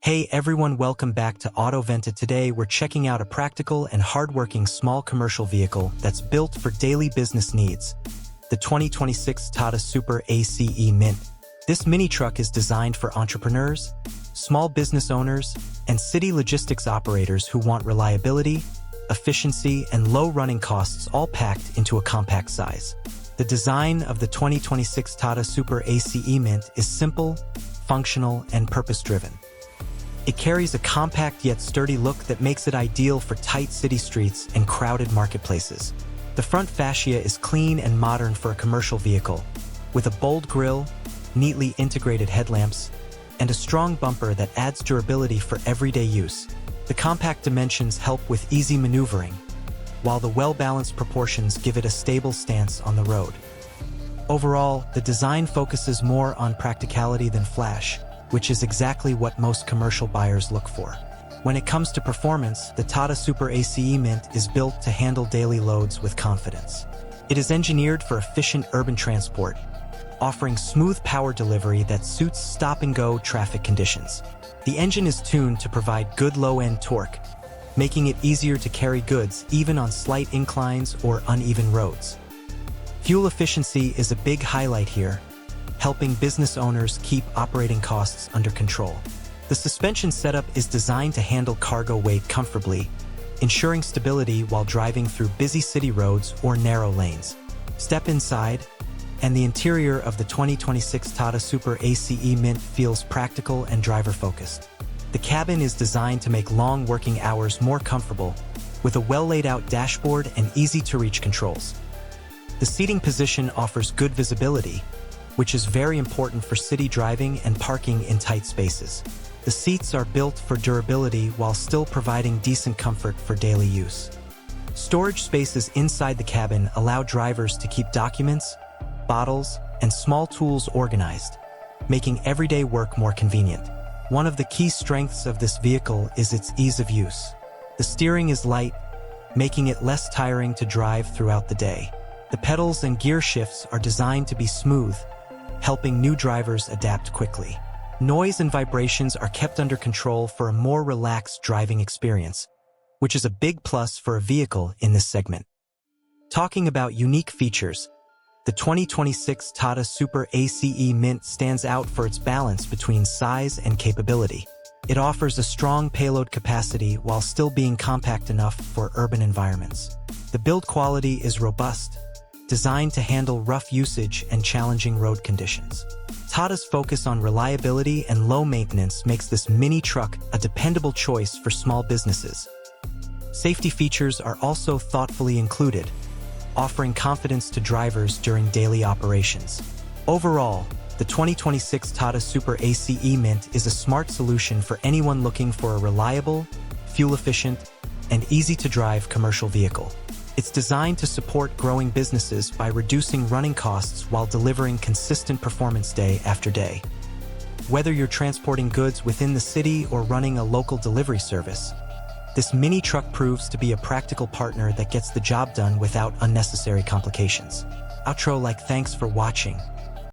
Hey everyone, welcome back to Venta. Today we're checking out a practical and hardworking small commercial vehicle that's built for daily business needs. The 2026 TATA Super ACE Mint. This mini truck is designed for entrepreneurs, small business owners, and city logistics operators who want reliability, efficiency, and low running costs all packed into a compact size. The design of the 2026 TATA Super ACE Mint is simple, functional, and purpose-driven. It carries a compact yet sturdy look that makes it ideal for tight city streets and crowded marketplaces. The front fascia is clean and modern for a commercial vehicle, with a bold grille, neatly integrated headlamps, and a strong bumper that adds durability for everyday use. The compact dimensions help with easy maneuvering, while the well-balanced proportions give it a stable stance on the road. Overall, the design focuses more on practicality than flash, which is exactly what most commercial buyers look for. When it comes to performance, the TATA Super ACE Mint is built to handle daily loads with confidence. It is engineered for efficient urban transport, offering smooth power delivery that suits stop-and-go traffic conditions. The engine is tuned to provide good low-end torque, making it easier to carry goods even on slight inclines or uneven roads. Fuel efficiency is a big highlight here, helping business owners keep operating costs under control. The suspension setup is designed to handle cargo weight comfortably, ensuring stability while driving through busy city roads or narrow lanes. Step inside, and the interior of the 2026 TATA Super ACE Mint feels practical and driver-focused. The cabin is designed to make long working hours more comfortable, with a well-laid-out dashboard and easy-to-reach controls. The seating position offers good visibility, which is very important for city driving and parking in tight spaces. The seats are built for durability while still providing decent comfort for daily use. Storage spaces inside the cabin allow drivers to keep documents, bottles, and small tools organized, making everyday work more convenient. One of the key strengths of this vehicle is its ease of use. The steering is light, making it less tiring to drive throughout the day. The pedals and gear shifts are designed to be smooth, helping new drivers adapt quickly. Noise and vibrations are kept under control for a more relaxed driving experience, which is a big plus for a vehicle in this segment. Talking about unique features, the 2026 TATA Super ACE Mint stands out for its balance between size and capability. It offers a strong payload capacity while still being compact enough for urban environments. The build quality is robust, designed to handle rough usage and challenging road conditions. TATA's focus on reliability and low maintenance makes this mini truck a dependable choice for small businesses. Safety features are also thoughtfully included, offering confidence to drivers during daily operations. Overall, the 2026 TATA Super ACE Mint is a smart solution for anyone looking for a reliable, fuel-efficient, and easy-to-drive commercial vehicle. It's designed to support growing businesses by reducing running costs while delivering consistent performance day after day. Whether you're transporting goods within the city or running a local delivery service, this mini truck proves to be a practical partner that gets the job done without unnecessary complications. Outro. Thanks for watching.